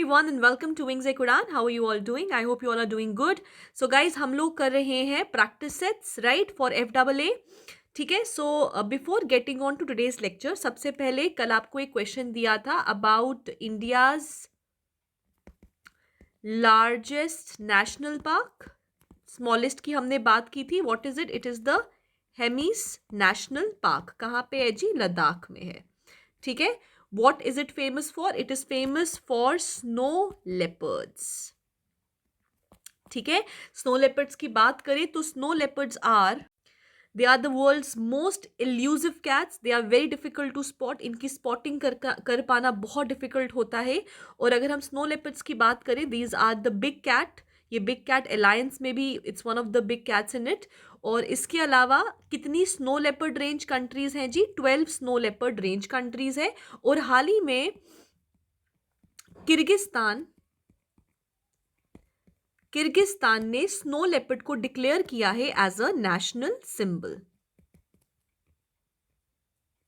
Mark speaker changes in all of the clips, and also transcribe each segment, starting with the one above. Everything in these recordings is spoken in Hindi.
Speaker 1: Everyone and welcome to Wings Udan. How are you all doing? I hope you all are doing good. So guys, हम लोग कर रहे हैं practice sets right for FAA. ठीक है. So before getting on to today's lecture, सबसे पहले कल आपको एक question दिया था about India's largest national park. Smallest की हमने बात की थी. What is it? It is the Hemis National Park. कहाँ पे है जी? लद्दाख में है. ठीक है. What is it famous for? It is famous for snow leopards. ठीक है. Snow leopards की बात करें तो snow leopards are the world's most elusive cats. They are very difficult to spot. इनकी spotting कर पाना बहुत difficult होता है. और अगर हम snow leopards की बात करें, these are the big cat. ये बिग कैट अलायंस में भी it's one of the big cats in it. और इसके अलावा कितनी स्नो लेपर्ड रेंज कंट्रीज हैं जी? 12 स्नो लेपर्ड रेंज कंट्रीज है. और हाल ही में किर्गिस्तान ने स्नो लेपर्ड को डिक्लेयर किया है एज अ नेशनल सिंबल.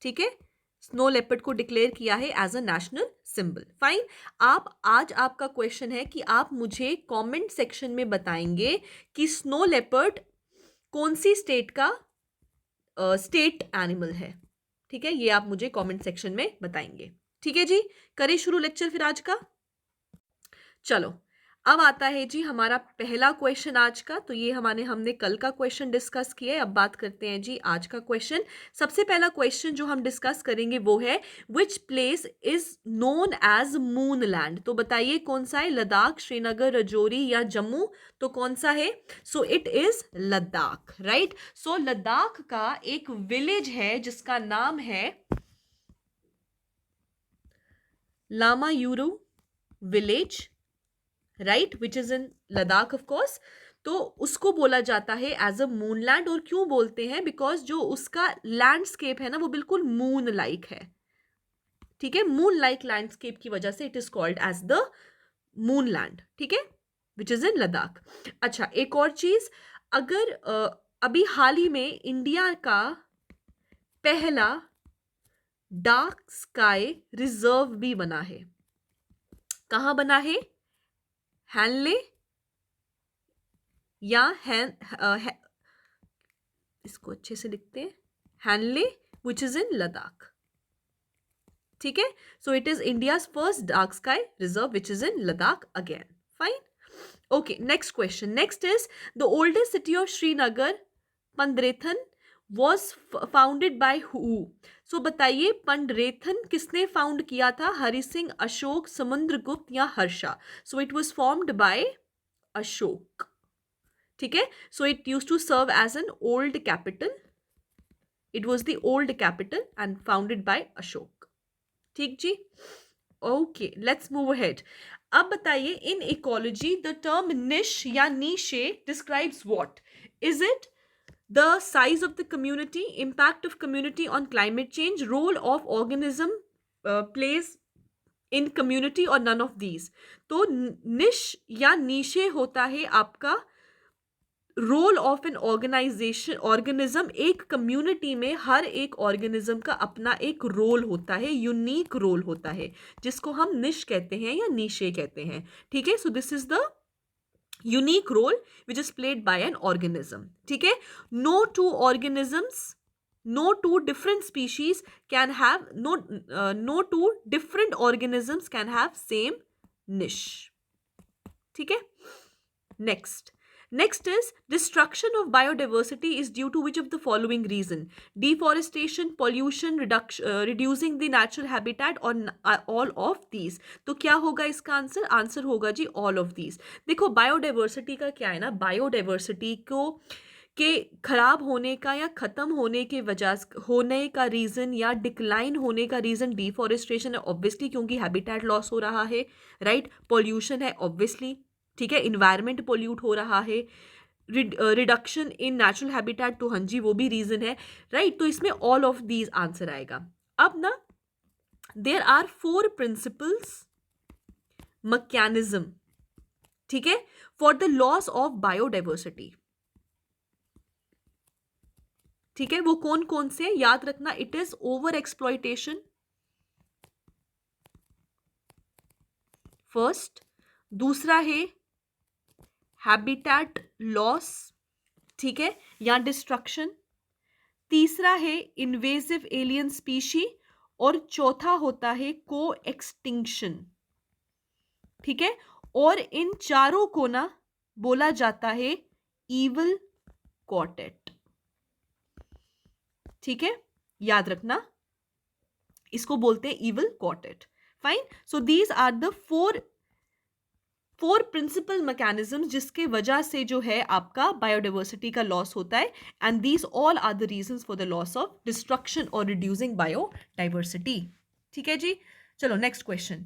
Speaker 1: ठीक है. स्नो लेपर्ड को डिक्लेयर किया है as a national symbol. Fine. आज आपका क्वेश्चन है कि आप मुझे कमेंट सेक्शन में बताएंगे कि स्नो लेपर्ड कौन सी स्टेट का स्टेट एनिमल है. ठीक है. ये आप मुझे कमेंट सेक्शन में बताएंगे. ठीक है जी. करें शुरू लेक्चर फिर आज का. चलो, अब आता है जी हमारा पहला क्वेश्चन आज का. तो ये हमने कल का क्वेश्चन डिस्कस किया है. अब बात करते हैं जी आज का क्वेश्चन. सबसे पहला क्वेश्चन जो हम डिस्कस करेंगे वो है which place is known as moon land. तो बताइए कौन सा है? लद्दाख, श्रीनगर, रजौरी या जम्मू? तो कौन सा है? So it is Ladakh. Right. So Ladakh का एक विलेज है जिसका नाम है Lamayuru village. Right, which is in Ladakh of course. तो उसको बोला जाता है एज अ मून लैंड. और क्यों बोलते हैं? बिकॉज जो उसका लैंडस्केप है ना वो बिल्कुल मून लाइक है. ठीक है. मून लाइक लैंडस्केप की वजह से it is called as the moon land. ठीक है. Which is in Ladakh. अच्छा, एक और चीज, अगर अभी हाल ही में इंडिया का पहला डार्क स्काई रिजर्व भी बना है. कहां बना है? हैनले या इसको अच्छे से लिखते हैं Hanle, which is in Ladakh. ठीक है. So it is India's first dark sky reserve which is in Ladakh again. Fine. Okay, next question. Next is the oldest city of Srinagar, Pandrethan, was founded by who? So बताइए पंडरेथन किसने फाउंड किया था? हरि सिंह, अशोक, समुद्रगुप्त या Harsha? So it was formed by Ashok. ठीक है. So it use to serve as an old capital. It was the old capital and founded by Ashok. ठीक जी. Okay, let's move ahead. अब बताइए in ecology the term niche या niche describes what? Is it the size of the community, impact of community on climate change, role of organism plays in community or none of these? तो निश या नीशे होता है आपका रोल ऑफ एन ऑर्गेनिज्म. एक कम्युनिटी में हर एक ऑर्गेनिज्म का अपना एक रोल होता है, यूनिक रोल होता है, जिसको हम निश कहते हैं या नीशे कहते हैं. ठीक है. So this is the unique role which is played by an organism. ठीक है. No two different species can have no two different organisms can have same niche. ठीक है. Next is destruction of biodiversity is due to which of the following reason? Deforestation, pollution, reducing the natural habitat or all of these? तो क्या होगा इसका आंसर? आंसर होगा जी all of these. देखो बायोडाइवर्सिटी का क्या है ना, बायोडाइवर्सिटी को के खराब होने का या खत्म होने के वजह होने का रीजन या डिक्लाइन होने का रीजन डिफॉरेस्टेशन है ऑब्वियसली, क्योंकि हैबिटेट लॉस हो रहा है. राइट. पॉल्यूशन है ऑब्वियसली. ठीक है. इन्वायरमेंट पोल्यूट हो रहा है. रिडक्शन इन नेचुरल हैबिटेट, तो हाँ जी वो भी रीजन है. राइट. तो इसमें ऑल ऑफ दीज आंसर आएगा. अब ना देयर आर 4 प्रिंसिपल्स मैकेनिज्म. ठीक है. For the loss of biodiversity. ठीक है. वो कौन कौन से याद रखना? It is over exploitation, first. दूसरा है हैबिटेट लॉस, ठीक है, या डिस्ट्रक्शन। तीसरा है इन्वेसिव एलियन स्पीशी, और चौथा होता है को एक्सटिंक्शन, ठीक है। और इन चारों को ना बोला जाता है ईवल क्वार्टेट, ठीक है, याद रखना, इसको बोलते हैं evil quartet. Fine. So these are the four principal mechanisms जिसके वजह से जो है आपका बायोडाइवर्सिटी का लॉस होता है, and these all are the reasons for the loss of destruction और रिड्यूसिंग बायोडाइवर्सिटी। ठीक है जी, चलो next question.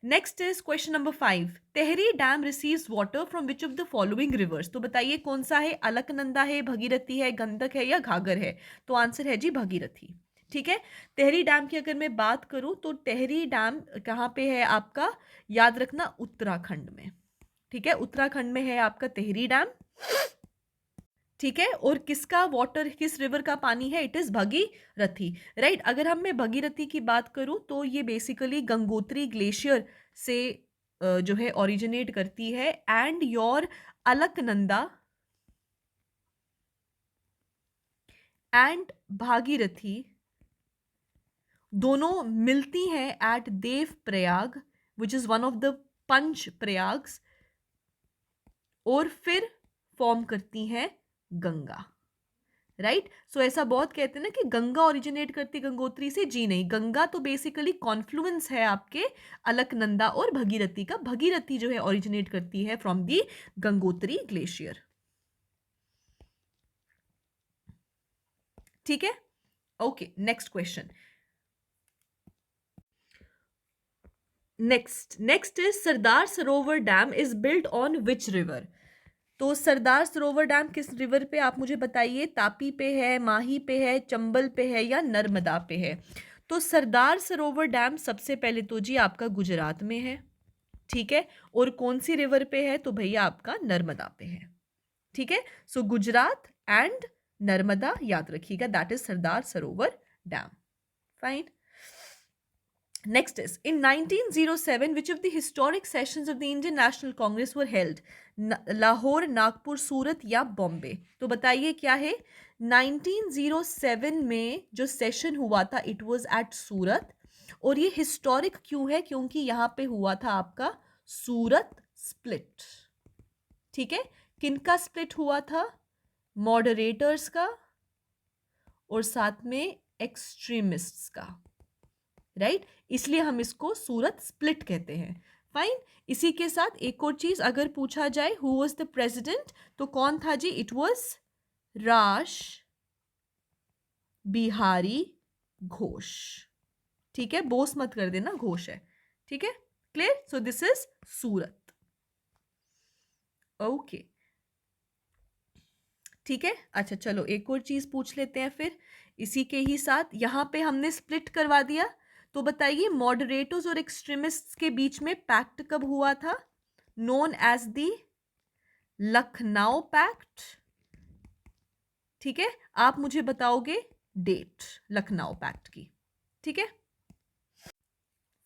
Speaker 1: Next is question number 5। Tehri dam receives water from which of the following rivers. तो बताइए कौन सा है, अलकनंदा है, भगीरथी है, गंडक है, या घाघर है। तो आंसर है जी भगीरथी। ठीक है। तेहरी डैम की अगर मैं बात करूं तो तेहरी डैम कहाँ पे है आपका, याद रखना उत्तराखंड में। ठीक है, उत्तराखंड में है आपका तेहरी डैम। ठीक है, और किसका वाटर, किस रिवर का पानी है, इट इज भगीरथी, राइट। अगर हम मैं भगीरथी की बात करूं तो ये बेसिकली गंगोत्री ग्लेशियर से जो है ओरिजिनेट करती है, and your Alaknanda and Bhagirathi दोनों मिलती हैं at Dev Prayag, which is one of the Panch Prayags, और फिर फॉर्म करती हैं गंगा, राइट। सो ऐसा बहुत कहते हैं ना कि गंगा ओरिजिनेट करती गंगोत्री से, जी नहीं, गंगा तो बेसिकली कॉन्फ्लुएंस है आपके अलकनंदा और भगीरथी का। भगीरथी जो है ओरिजिनेट करती है फ्रॉम दी गंगोत्री ग्लेशियर। ठीक है, okay, next question. Next is Sardar Sarovar dam is built on which river. तो सरदार सरोवर डैम किस रिवर पे, आप मुझे बताइए। तापी पे है, माही पे है, चंबल पे है, या नर्मदा पे है। तो सरदार सरोवर डैम सबसे पहले तो जी आपका गुजरात में है, ठीक है। और कौन सी रिवर पे है, तो भैया आपका नर्मदा पे है। ठीक है, सो गुजरात एंड नर्मदा याद रखिएगा, that is Sardar Sarovar dam. Fine. Next is, in 1907, which of the historic sessions of the Indian National Congress were held? Lahore, Nagpur, Surat, या बॉम्बे। तो बताइए क्या है। 1907 में जो सेशन हुआ था इट वाज एट सूरत, और ये हिस्टोरिक क्यों है, क्योंकि यहाँ पे हुआ था आपका सूरत स्प्लिट। ठीक है, किनका स्प्लिट हुआ था, मॉडरेटर्स का और साथ में एक्सट्रीमिस्ट्स का, राइट। इसलिए हम इसको सूरत स्प्लिट कहते हैं। फाइन। इसी के साथ एक और चीज अगर पूछा जाए, हु वाज द प्रेसिडेंट, तो कौन था जी, इट वाज राश बिहारी घोष। ठीक है, बोस मत कर देना, घोष है। ठीक है, clear. So this is Surat. Okay, ठीक है। अच्छा चलो एक और चीज पूछ लेते हैं फिर इसी के ही साथ। यहां पे हमने स्प्लिट करवा दिया, तो बताइए मॉडरेटर्स और एक्सट्रीमिस्ट्स के बीच में पैक्ट कब हुआ था, known as the Lucknow pact. ठीक है, आप मुझे बताओगे डेट लखनऊ पैक्ट की। ठीक है,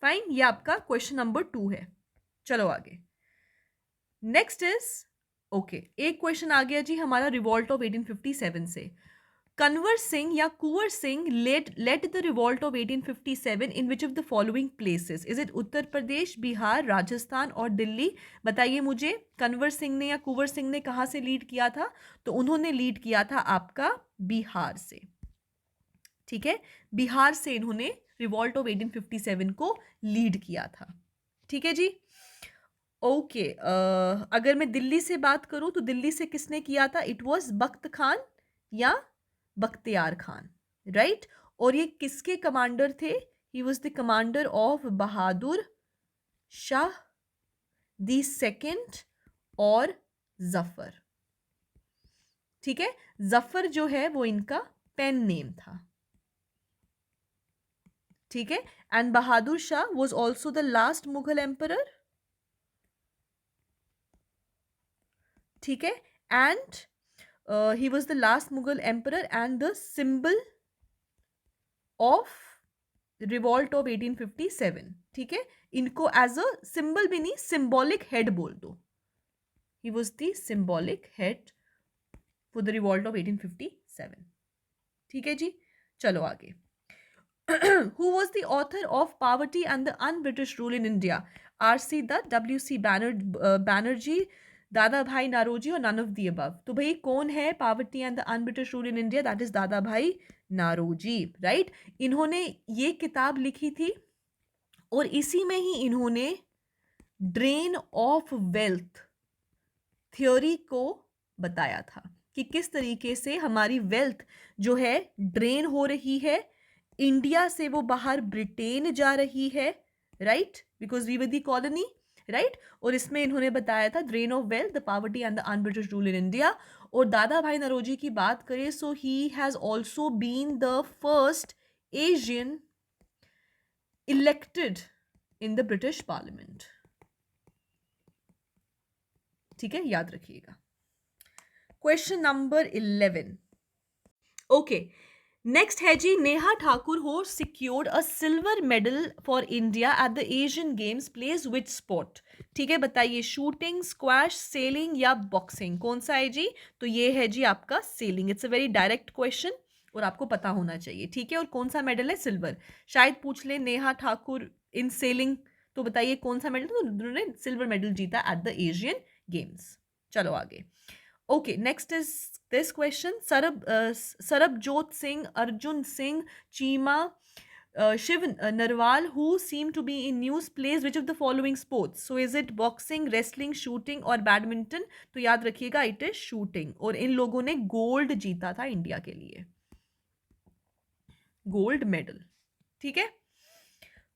Speaker 1: फाइन, ये आपका क्वेश्चन नंबर 2 है। चलो आगे। नेक्स्ट इज, ओके, एक क्वेश्चन आ गया जी हमारा रिवॉल्ट ऑफ 1857 से। कंवर सिंह या Kunwar Singh led the revolt of 1857 in which of the following places? Is it Uttar Pradesh, Bihar, Rajasthan और दिल्ली? बताइए मुझे, कंवर सिंह ने या कुंवर सिंह ने कहाँ से लीड किया था, तो उन्होंने लीड किया था आपका बिहार से। ठीक है, बिहार से इन्होंने रिवॉल्ट ऑफ 1857 को लीड किया था। ठीक है जी, ओके। अगर मैं दिल्ली से बात करूं तो दिल्ली से किसने किया था, इट वॉज बख्त खान या बख्तियार खान, राइट। और ये किसके कमांडर थे, he was the commander of Bahadur Shah the second और जफर। ठीक है, जफर जो है वो इनका पेन नेम था। ठीक है, and Bahadur Shah was also the last Mughal emperor. ठीक है, and he was the last Mughal emperor and the symbol of revolt of 1857, ठीक है, इनको एज अ सिंबल भी नहीं, सिंबॉलिक हेड बोल दो, he was the symbolic head for the revolt of 1857, ठीक है जी। चलो आगे। Who was the author of Poverty and the Un-British Rule in India? R.C. Dutt, W.C. Banerjee, दादा भाई नारोजी और none of the above? तो भाई कौन है poverty and the unBritish rule in India? That is दादा भाई नारोजी, राइट। इन्होंने ये किताब लिखी थी और इसी में ही इन्होंने ड्रेन ऑफ वेल्थ थ्योरी को बताया था कि किस तरीके से हमारी वेल्थ जो है ड्रेन हो रही है, इंडिया से वो बाहर ब्रिटेन जा रही है, right, because we were the colony, right. और इसमें इन्होंने बताया था drain of wealth, the poverty and the unBritish rule in India. और दादा भाई नरोजी की बात करें so he has also been the first Asian elected in the British parliament, ठीक है, याद रखिएगा। क्वेश्चन नंबर 11, ओके, नेक्स्ट है जी, Neha Thakur who secured a silver medal for India at the Asian Games, plays which sport? ठीक है, बताइए, शूटिंग, स्क्वैश, सेलिंग या बॉक्सिंग, कौन सा है जी? तो ये है जी आपका sailing. It's a very direct question और आपको पता होना चाहिए, ठीक है। और कौन सा मेडल है? सिल्वर। शायद पूछ ले नेहा ठाकुर इन सेलिंग, तो बताइए कौन सा मेडल? तो उन्होंने सिल्वर मेडल जीता एट द एशियन गेम्स। चलो आगे। Okay, next is this question. Sarabjot Singh, Arjun Singh, Cheema, Shiv Narwal, who seem to be in news, plays which of the following sports? So is it boxing, wrestling, shooting or badminton? तो याद रखिएगा it is shooting। और इन लोगों ने गोल्ड जीता था इंडिया के लिए, गोल्ड मेडल, ठीक है।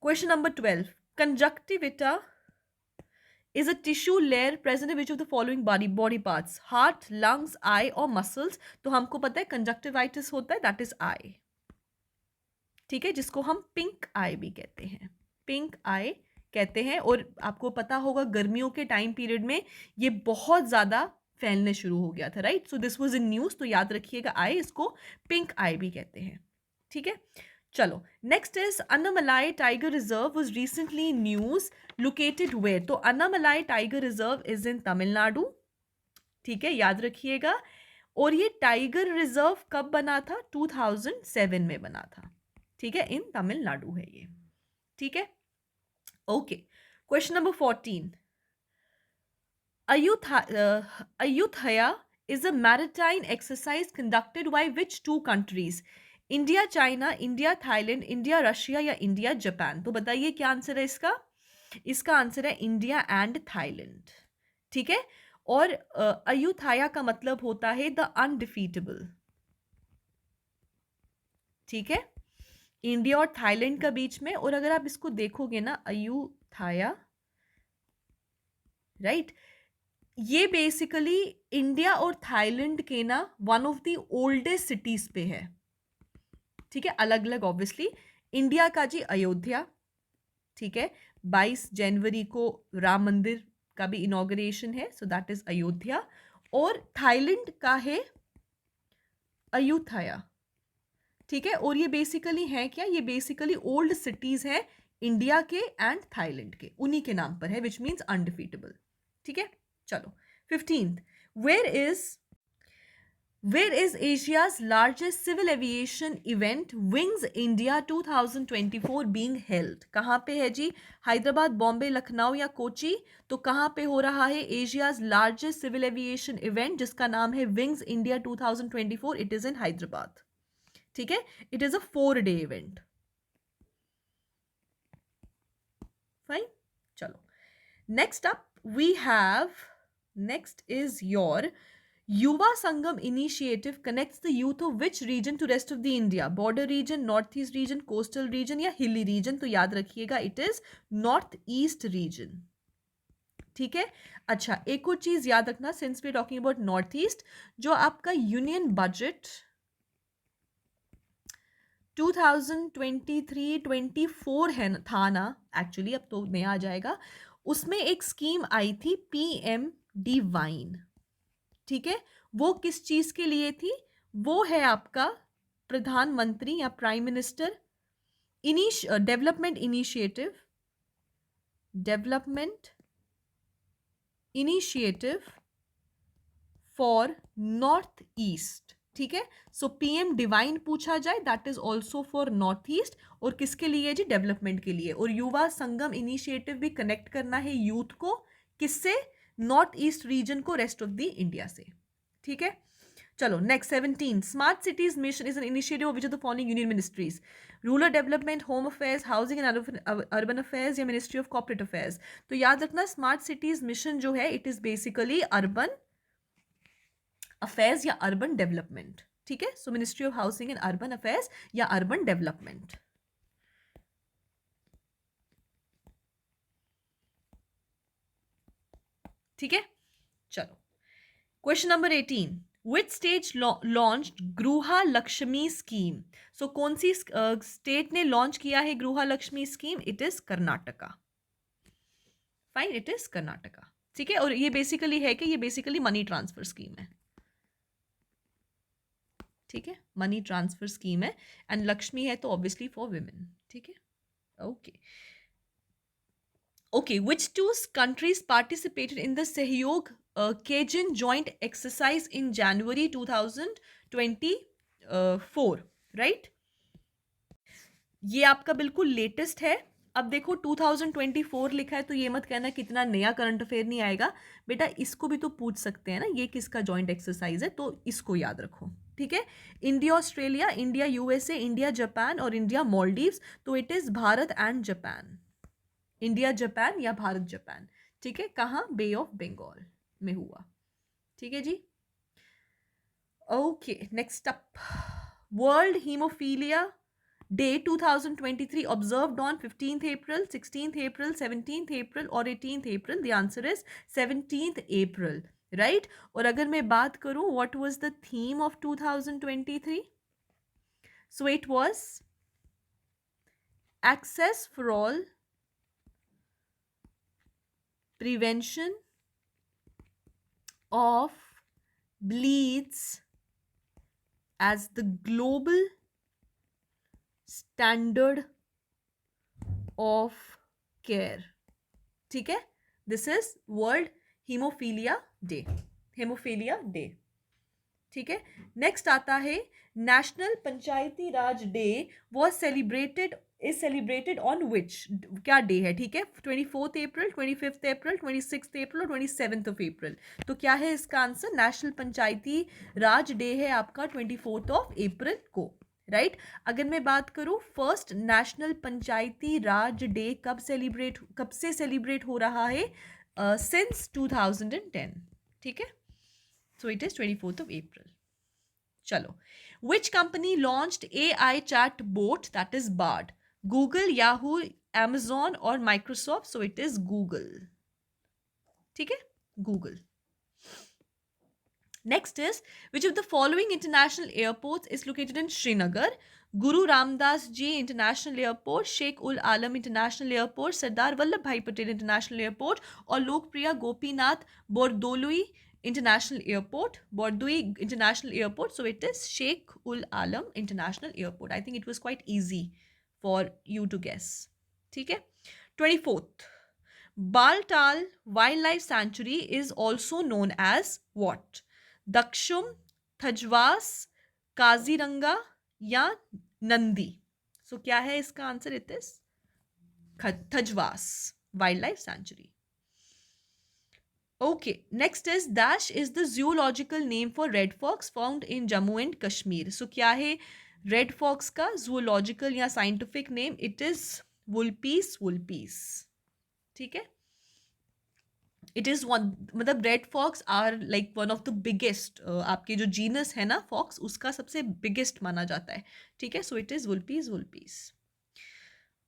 Speaker 1: Question number 12, कंजक्टिविटा is a tissue layer present in which of the following body parts? Heart, lungs, eye or muscles? तो हमको पता है कंजक्टिवाइटिस होता है, दैट इज आई, ठीक है, जिसको हम पिंक आई भी कहते हैं, पिंक आई कहते हैं। और आपको पता होगा गर्मियों के टाइम पीरियड में ये बहुत ज़्यादा फैलने शुरू हो गया था, right. So this was in news, तो याद रखिएगा आई, इसको पिंक आई भी कहते हैं, ठीक है। चलो, next is Annamalai tiger reserve was recently news, located where? तो Annamalai tiger reserve is in Tamil Nadu, ठीक है, याद रखिएगा। और ये टाइगर रिजर्व कब बना था? 2007 में बना था, ठीक है, इन तमिलनाडु है ये, ठीक है। Okay, question number 14, Ayutthaya is a maritime exercise conducted by which two countries? India China, India Thailand, India Russia या इंडिया जापान? तो बताइए क्या आंसर है इसका? इसका आंसर है इंडिया एंड थाईलैंड, ठीक है। और अयुथाया का मतलब होता है द अनडिफीटेबल, ठीक है, इंडिया और थाईलैंड का बीच में। और अगर आप इसको देखोगे ना, अयुथाया, राइट, ये बेसिकली इंडिया और थाईलैंड के ना one of the oldest cities पे है, ठीक है, अलग अलग ऑब्वियसली। इंडिया का जी अयोध्या, ठीक है, 22 जनवरी को राम मंदिर का भी इनॉग्रेशन है, सो दैट इज अयोध्या। और थाईलैंड का है अयुथाया, ठीक है। और ये बेसिकली है क्या? ये बेसिकली ओल्ड सिटीज है इंडिया के एंड थाईलैंड के, उन्हीं के नाम पर है, विच मीन्स अनडिफीटेबल, ठीक है। चलो 15th, Where is Asia's largest civil aviation event Wings India 2024 being held? कहाँ पे है जी? हैदराबाद, बॉम्बे, लखनऊ या कोची? तो कहाँ पे हो रहा है Asia's largest civil aviation event जिसका नाम है wings India 2024? It is in Hyderabad, ठीक है। It is a 4-day event, fine. चलो, next up we have, next is your Yuva Sangam initiative connects the youth of which region to rest of the India? Border region, northeast region, coastal region या hilly region? तो याद रखिएगा it is north east region, ठीक है। अच्छा, एक और चीज याद रखना, since we are talking about north east, जो आपका यूनियन बजट 2023-24 है था ना, एक्चुअली अब तो नया आ जाएगा, उसमें एक स्कीम आई थी PM डिवाइन, ठीक है। वो किस चीज के लिए थी? वो है आपका प्रधानमंत्री या prime minister development initiative for north east, ठीक है। सो पीएम डिवाइन पूछा जाए, that is also for north east, और किसके लिए जी, डेवलपमेंट के लिए। और युवा संगम इनिशिएटिव भी कनेक्ट करना है यूथ को, किससे, नॉर्थ ईस्ट रीजन को रेस्ट ऑफ द इंडिया से, ठीक है। चलो next 17, smart cities mission is an initiative of which of the following union ministries, rural development, home affairs, housing and urban affairs, या मिनिस्ट्री ऑफ कॉर्पोरेट अफेयर्स। तो याद रखना स्मार्ट सिटीज मिशन जो है it is basically urban affairs या अर्बन डेवलपमेंट, ठीक है। सो ministry of housing and urban affairs या अर्बन डेवलपमेंट, ठीक है। चलो question number 18, which state launched Griha Lakshmi scheme. So कौन सी स्टेट ने लॉन्च किया है Griha Lakshmi scheme, it is Karnataka, fine, it is Karnataka, ठीक है। और ये बेसिकली है कि ये बेसिकली मनी ट्रांसफर स्कीम है, ठीक है, मनी ट्रांसफर स्कीम है, एंड लक्ष्मी है तो ऑब्वियसली फॉर विमेन, ठीक है। Okay okay, which two countries participated in the Sahyog Cajun joint exercise in January 2024, right? ये आपका बिल्कुल लेटेस्ट है। अब देखो 2024 लिखा है तो ये मत कहना कितना नया करंट अफेयर नहीं आएगा बेटा, इसको भी तो पूछ सकते हैं ना, ये किसका जॉइंट एक्सरसाइज है, तो इसको याद रखो, ठीक है। India Australia, India USA, India Japan और इंडिया मालदीव्स, तो it is Bharat and Japan, India Japan या भारत जापान, ठीक है। कहाँ, बे ऑफ बंगाल में हुआ, ठीक है जी। Okay next up, world haemophilia day 2023 observed on 15th April, 16th April, 17th April और 18th April। The answer is 17th April, right. और अगर मैं बात करूं what was the theme of 2023, so it was access for all, prevention of bleeds as the global standard of care, ठीक है। This is world haemophilia day, haemophilia day, ठीक है। नेक्स्ट आता है national Panchayati Raj day was celebrated, is celebrated on which, क्या डे है, ठीक है। 24th April, 25th April, 26th April और 27th of April। तो क्या है इसका आंसर, नेशनल पंचायती राज डे है आपका 24th of April को, राइट। अगर मैं बात करूं फर्स्ट नेशनल पंचायती राज डे कब से सेलिब्रेट हो रहा है, सिंस 2010, ठीक है। So it is 24th of April. चलो, which company launched AI chat bot, that is Bard? Google, Yahoo, Amazon और Microsoft. So it is Google. ठीक है, Google. Next is, which of the following international airports is located in Srinagar? Guru Ramdas Ji International Airport, Sheikh Ul Alam International Airport, Sardar Vallabhbhai Patel International Airport और लोकप्रिय Gopinath Bordoloi International Airport, Bordui International Airport. So it is Sheikh Ul Alam International Airport. I think it was quite easy for you to guess. ठीक है. 24th, Baltal Wildlife Sanctuary is also known as what? Dakshum, Thajwas, Kaziranga या नंदी. So क्या है इसका answer? It is Thajwas Wildlife Sanctuary. Okay, next is Dash is the zoological name for red fox found in Jammu and Kashmir. So क्या है red fox का zoological या scientific name? It is Vulpes vulpes. ठीक है. It is one, मतलब red fox are like one of the biggest, आपके जो genus है ना fox उसका सबसे biggest माना जाता है. ठीक है. So it is Vulpes vulpes.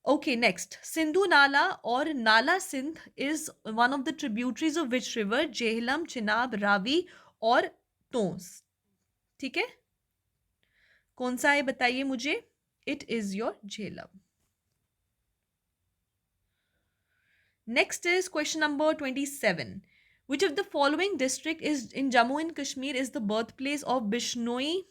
Speaker 1: Okay, next. Sindhu Nala or Nala Sindh is one of the tributaries of which river? Jhelum, Chenab, Ravi और Tons. ठीक है, कौन सा है बताइए मुझे. It is your Jhelum. Next is question number 27. Which of the following district is in Jammu and Kashmir is the birthplace of Bishnoi?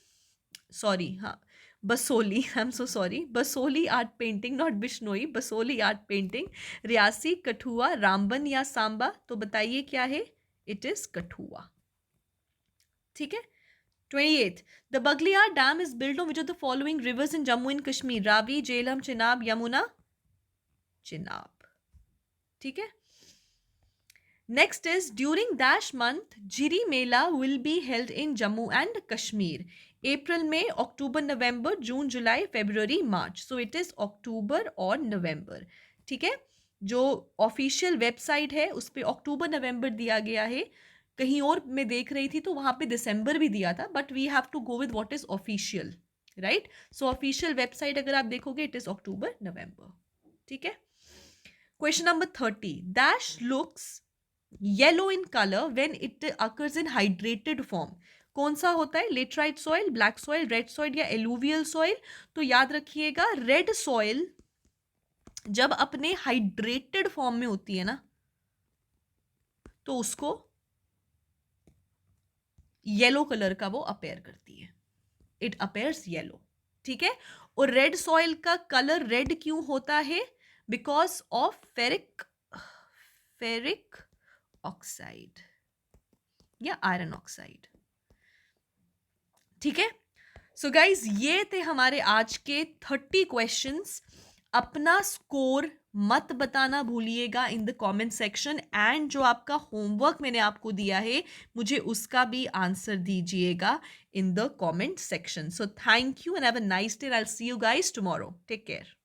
Speaker 1: Sorry, हाँ. Basoli, I am so sorry, Basoli art painting, not Bishnoi, Basoli art painting, Reasi, Kathua, Ramban या सांबा, तो बताइए क्या है, इट इज कठुआ। ठीक है। 28th, the Baghliyar Dam is built on which of the following rivers in Jammu and Kashmir? Ravi, Jhelum, Chenab, Yamuna, Chenab। ठीक है। Next is during dash month, Jiri Mela will be held in Jammu and Kashmir. April, May, October, November, June, July, February, March. So it is October और November। ठीक है। जो ऑफिशियल वेबसाइट है उस पर अक्टूबर नवंबर दिया गया है, कहीं और मैं देख रही थी तो वहां पे दिसंबर भी दिया था, but we have to go with what is official, right. So official website अगर आप देखोगे इट इज अक्टूबर नवंबर। ठीक है। Question number 30, dash looks yellow in colour when it occurs in hydrated form. कौन सा होता है, laterite soil, black soil, red soil या एलुवियल सॉइल? तो याद रखिएगा रेड सॉइल जब अपने हाइड्रेटेड फॉर्म में होती है ना तो उसको येलो कलर का वो अपेयर करती है, इट अपेयर्स येलो। ठीक है। और रेड सॉइल का कलर रेड क्यों होता है, बिकॉज ऑफ फेरिक ऑक्साइड या आयरन ऑक्साइड। ठीक है। सो गाइज ये थे हमारे आज के 30 क्वेश्चंस। अपना स्कोर मत बताना भूलिएगा इन द कमेंट सेक्शन, एंड जो आपका होमवर्क मैंने आपको दिया है मुझे उसका भी आंसर दीजिएगा in the comment section. So thank you and have a nice day, I will see you guys tomorrow, take care.